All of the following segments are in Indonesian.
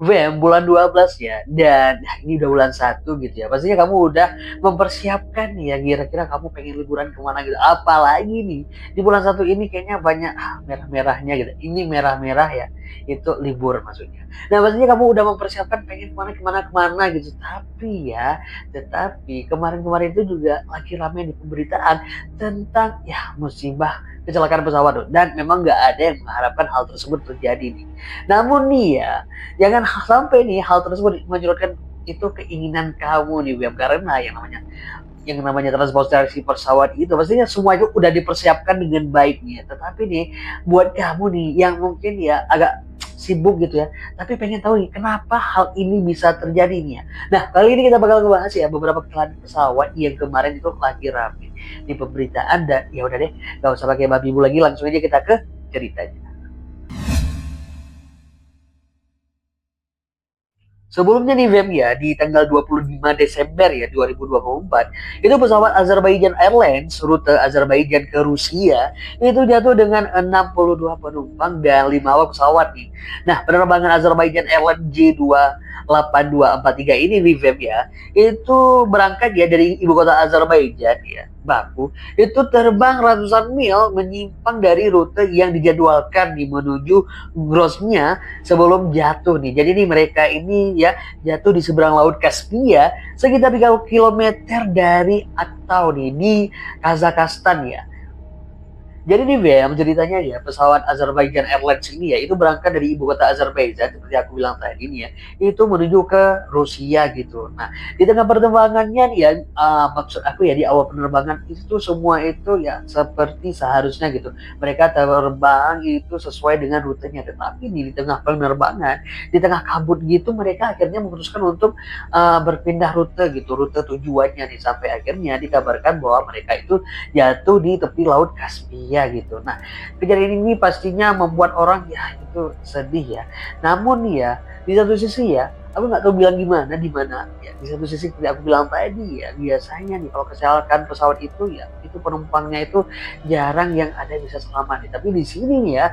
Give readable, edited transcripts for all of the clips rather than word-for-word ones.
Bulan 12 ya, dan ini udah bulan 1 gitu ya. Pastinya kamu udah mempersiapkan nih ya, kira-kira kamu pengen liburan kemana gitu. Apalagi nih, di bulan 1 ini kayaknya banyak merah-merahnya gitu. Ini merah-merah ya, itu libur maksudnya. Nah, pastinya kamu udah mempersiapkan pengen kemana-kemana gitu. Tetapi kemarin-kemarin itu juga lagi ramai di pemberitaan tentang ya musibah kecelakaan pesawat tuh. Dan memang nggak ada yang mengharapkan hal tersebut terjadi nih. Namun nih ya, jangan sampai nih hal tersebut menyurutkan itu keinginan kamu nih Web, karena yang namanya transportasi pesawat itu pastinya semua itu udah dipersiapkan dengan baik nih ya. Tetapi nih buat kamu nih yang mungkin ya agak sibuk gitu ya, tapi pengen tahu nih kenapa hal ini bisa terjadi nih ya. Nah, kali ini kita bakal ngebahas ya beberapa kecelakaan pesawat yang kemarin itu lagi rame di pemberitaan. Dan ya udah deh, gak usah pakai babi bu lagi, langsung aja kita ke ceritanya. Sebelumnya nih Vem ya, di tanggal 25 Desember ya 2024, itu pesawat Azerbaijan Airlines rute Azerbaijan ke Rusia itu jatuh dengan 62 penumpang dan 5 awak pesawat nih. Nah, penerbangan Azerbaijan Airlines J28243 ini nih Vem ya, itu berangkat ya dari ibu kota Azerbaijan ya, Baku, itu terbang ratusan mil menyimpang dari rute yang dijadwalkan di menuju Groznya sebelum jatuh nih. Jadi nih mereka ini ya jatuh di seberang laut Kaspia sekitar 3 kilometer dari Aktau nih di Kazakhstan ya. Jadi nih Bem, ceritanya ya pesawat Azerbaijan Airlines ini ya itu berangkat dari ibu kota Azerbaijan seperti aku bilang tadi nih ya, itu menuju ke Rusia gitu. Nah, di tengah penerbangannya nih ya, maksud aku ya di awal penerbangan itu semua itu ya seperti seharusnya gitu. Mereka terbang itu sesuai dengan rutenya, tetapi nih di tengah penerbangan, di tengah kabut gitu mereka akhirnya memutuskan untuk berpindah rute gitu, rute tujuannya nih, sampai akhirnya dikabarkan bahwa mereka itu jatuh di tepi laut Kaspia gitu. Nah, kejadian ini pastinya membuat orang ya itu sedih ya. Namun nih ya, di satu sisi ya, aku nggak tahu bilang gimana di mana ya. Di satu sisi seperti aku bilang tadi ya, biasanya nih kalau kecelakaan pesawat itu ya, itu penumpangnya itu jarang yang ada bisa selamat nih. Tapi di sini nih ya,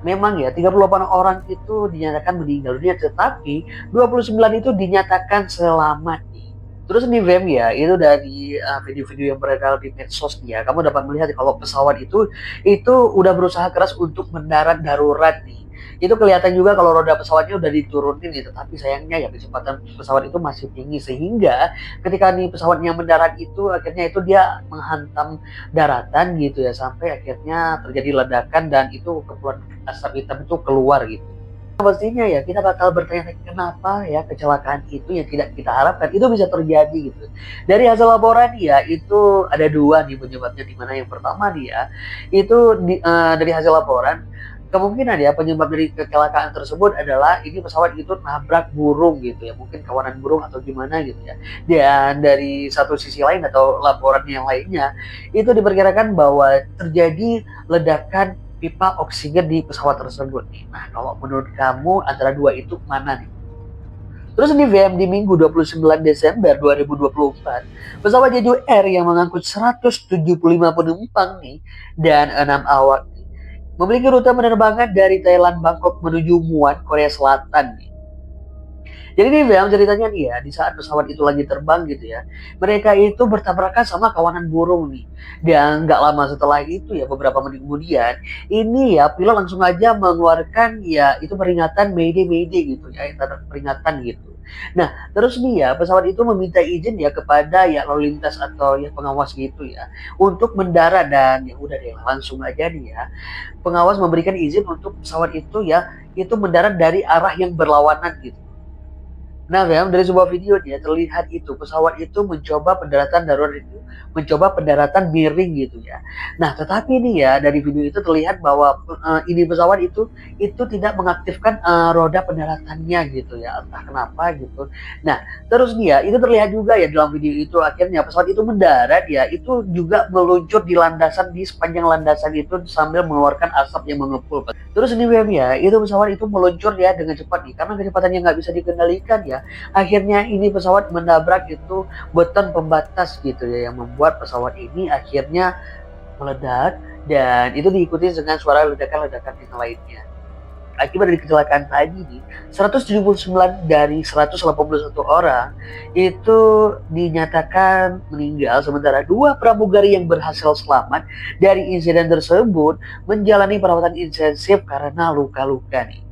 memang ya 38 orang itu dinyatakan meninggal dunia, tetapi 29 itu dinyatakan selamat nih. Terus di VEM ya, itu dari video-video yang beredar di medsos ya, kamu dapat melihat kalau pesawat itu udah berusaha keras untuk mendarat darurat nih. Itu kelihatan juga kalau roda pesawatnya udah diturunin nih, tetapi sayangnya ya kecepatan pesawat itu masih tinggi sehingga ketika nih pesawatnya mendarat itu akhirnya itu dia menghantam daratan gitu ya, sampai akhirnya terjadi ledakan dan itu kepulan asap hitam itu keluar gitu. Pastinya ya kita bakal bertanya kenapa ya kecelakaan itu yang tidak kita harapkan itu bisa terjadi gitu. Dari hasil laporan ya itu ada dua nih penyebabnya, di mana yang pertama nih ya itu dari hasil laporan kemungkinan ya penyebab dari kecelakaan tersebut adalah ini pesawat itu nabrak burung gitu ya, mungkin kawanan burung atau gimana gitu ya. Dan dari satu sisi lain atau laporan yang lainnya itu diperkirakan bahwa terjadi ledakan pipa oksigen di pesawat tersebut nih. Nah, kalau menurut kamu antara dua itu mana nih? Terus di VM di Minggu 29 Desember 2024, pesawat Jeju Air yang mengangkut 175 penumpang nih dan 6 awak nih, memiliki rute penerbangan dari Thailand Bangkok menuju Muan, Korea Selatan nih. Jadi nih Bang, ceritanya nih ya, di saat pesawat itu lagi terbang gitu ya, mereka itu bertabrakan sama kawanan burung nih. Dan nggak lama setelah itu ya, beberapa menit kemudian, ini ya pilot langsung aja mengeluarkan ya itu peringatan Mayday Mayday gitu ya, tanda peringatan gitu. Nah, terus nih ya, pesawat itu meminta izin ya kepada ya lalu lintas atau ya pengawas gitu ya, untuk mendarat. Dan ya udah deh, langsung aja nih ya, pengawas memberikan izin untuk pesawat itu ya, itu mendarat dari arah yang berlawanan gitu. Nah, Bang, dari sebuah video dia terlihat itu pesawat itu mencoba pendaratan darurat itu, mencoba pendaratan miring gitu ya. Nah, tetapi ini ya dari video itu terlihat bahwa ini pesawat itu tidak mengaktifkan roda pendaratannya gitu ya, entah kenapa gitu. Nah, terus dia itu terlihat juga ya dalam video itu akhirnya pesawat itu mendarat ya, itu juga meluncur di landasan, di sepanjang landasan itu sambil mengeluarkan asap yang mengepul. Terus ini Bang ya, itu pesawat itu meluncur ya dengan cepat nih karena kecepatan yang nggak bisa dikendalikan ya. Akhirnya ini pesawat menabrak itu beton pembatas gitu ya, yang membuat pesawat ini akhirnya meledak dan itu diikuti dengan suara ledakan-ledakan yang lainnya. akibat dari kecelakaan tadi nih, 179 dari 181 orang itu dinyatakan meninggal, sementara 2 pramugari yang berhasil selamat dari insiden tersebut menjalani perawatan intensif karena luka-luka nih.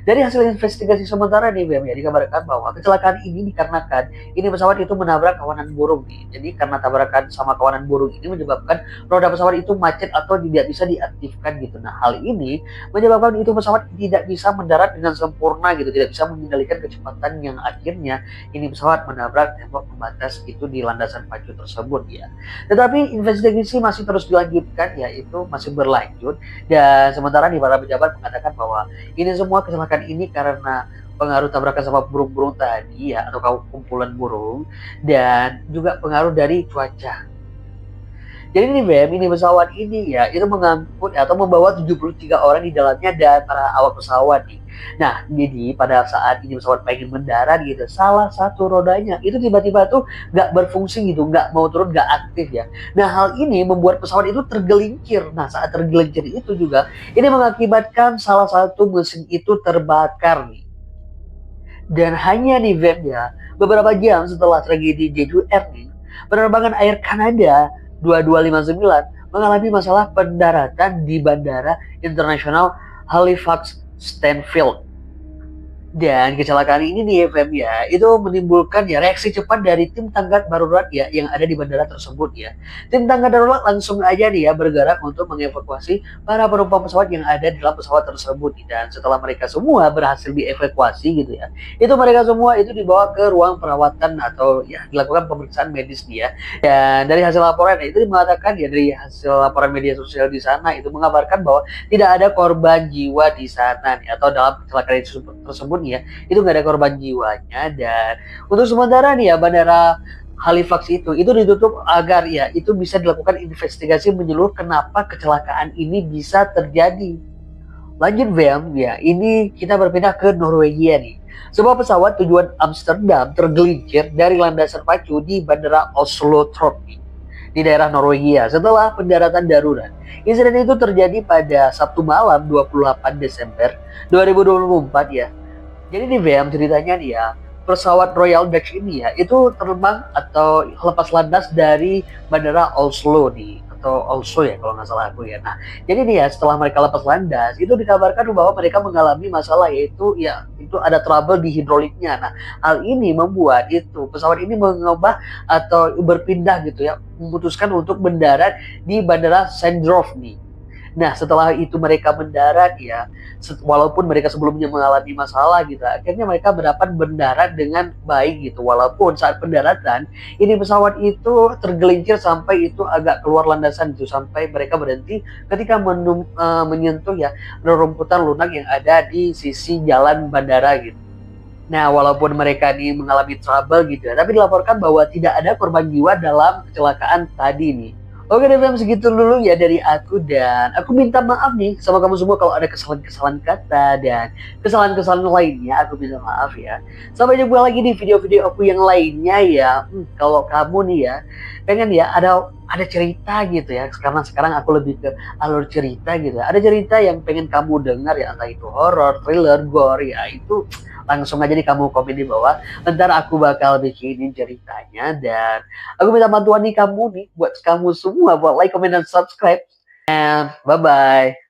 Dari hasil investigasi sementara nih BM ya dikabarkan bahwa kecelakaan ini dikarenakan ini pesawat itu menabrak kawanan burung nih. Jadi karena tabrakan sama kawanan burung ini menyebabkan roda pesawat itu macet atau tidak bisa diaktifkan gitu. Nah, hal ini menyebabkan itu pesawat tidak bisa mendarat dengan sempurna gitu, tidak bisa mengendalikan kecepatan yang akhirnya ini pesawat menabrak tembok pembatas itu di landasan pacu tersebut ya. Tetapi investigasi masih terus dilanjutkan ya, itu masih berlanjut dan sementara nih para pejabat mengatakan bahwa ini semua kecelakaan ini karena pengaruh tabrakan sama burung-burung tadi ya, atau kumpulan burung, dan juga pengaruh dari cuaca. Jadi ini BEM, ini pesawat ini ya, itu mengangkut atau membawa 73 orang di dalamnya dan para awak pesawat nih. Nah, jadi pada saat ini pesawat pengen mendarat gitu, salah satu rodanya itu tiba-tiba tuh nggak berfungsi gitu, nggak mau turun, nggak aktif ya. Nah, hal ini membuat pesawat itu tergelincir. Nah, saat tergelincir itu juga, ini mengakibatkan salah satu mesin itu terbakar nih. Dan hanya nih BEM ya, beberapa jam setelah tragedi Jeju Air nih, penerbangan Air Canada 2259 mengalami masalah pendaratan di Bandara Internasional Halifax Stanfield. Dan kecelakaan ini nih FM ya, itu menimbulkan ya reaksi cepat dari tim tanggap darurat ya yang ada di bandara tersebut ya. Tim tanggap darurat langsung aja nih ya bergerak untuk mengevakuasi para penumpang pesawat yang ada di dalam pesawat tersebut. Dan setelah mereka semua berhasil dievakuasi gitu ya, itu mereka semua itu dibawa ke ruang perawatan atau ya dilakukan pemeriksaan medis nih ya. Dan dari hasil laporan ya, itu mengatakan ya, dari hasil laporan media sosial di sana itu mengabarkan bahwa tidak ada korban jiwa di sana nih, atau dalam kecelakaan tersebut ya, itu nggak ada korban jiwanya. Dan untuk sementara nih ya, bandara Halifax itu ditutup agar ya itu bisa dilakukan investigasi menyeluruh kenapa kecelakaan ini bisa terjadi. Lanjut BEM ya, ini kita berpindah ke Norwegia nih. Sebuah pesawat tujuan Amsterdam tergelincir dari landasan pacu di bandara Oslo Troppy di daerah Norwegia setelah pendaratan darurat. Insiden itu terjadi pada Sabtu malam 28 Desember 2024 ya. Jadi di BEM ceritanya nih ya, pesawat Royal Dutch ini ya, itu terbang atau lepas landas dari bandara Oslo nih, atau Oslo ya kalau nggak salah aku ya. Nah, jadi nih ya, setelah mereka lepas landas, itu dikabarkan bahwa mereka mengalami masalah, yaitu ya, itu ada trouble di hidroliknya. Nah, hal ini membuat itu pesawat ini mengubah atau berpindah gitu ya, memutuskan untuk mendarat di bandara Sandroff nih. Nah, setelah itu mereka mendarat ya, walaupun mereka sebelumnya mengalami masalah gitu, akhirnya mereka berdapat mendarat dengan baik gitu. Walaupun saat pendaratan, ini pesawat itu tergelincir sampai itu agak keluar landasan itu, sampai mereka berhenti ketika menyentuh ya rerumputan lunak yang ada di sisi jalan bandara gitu. Nah, walaupun mereka ini mengalami trouble gitu ya, tapi dilaporkan bahwa tidak ada korban jiwa dalam kecelakaan tadi nih. Oke deh, Fam, segitu dulu ya dari aku, dan aku minta maaf nih sama kamu semua kalau ada kesalahan-kesalahan kata dan kesalahan-kesalahan lainnya, aku minta maaf ya. Sampai jumpa lagi di video-video aku yang lainnya ya. Kalau kamu nih ya pengen ya ada cerita gitu ya, karena sekarang aku lebih ke alur cerita gitu. Ada cerita yang pengen kamu dengar ya, entah itu horror, thriller, gore ya, itu langsung aja nih kamu komen di bawah. Ntar aku bakal bikinin ceritanya, dan aku minta bantuan nih kamu nih, buat kamu semua buat like, comment, dan subscribe. And bye-bye.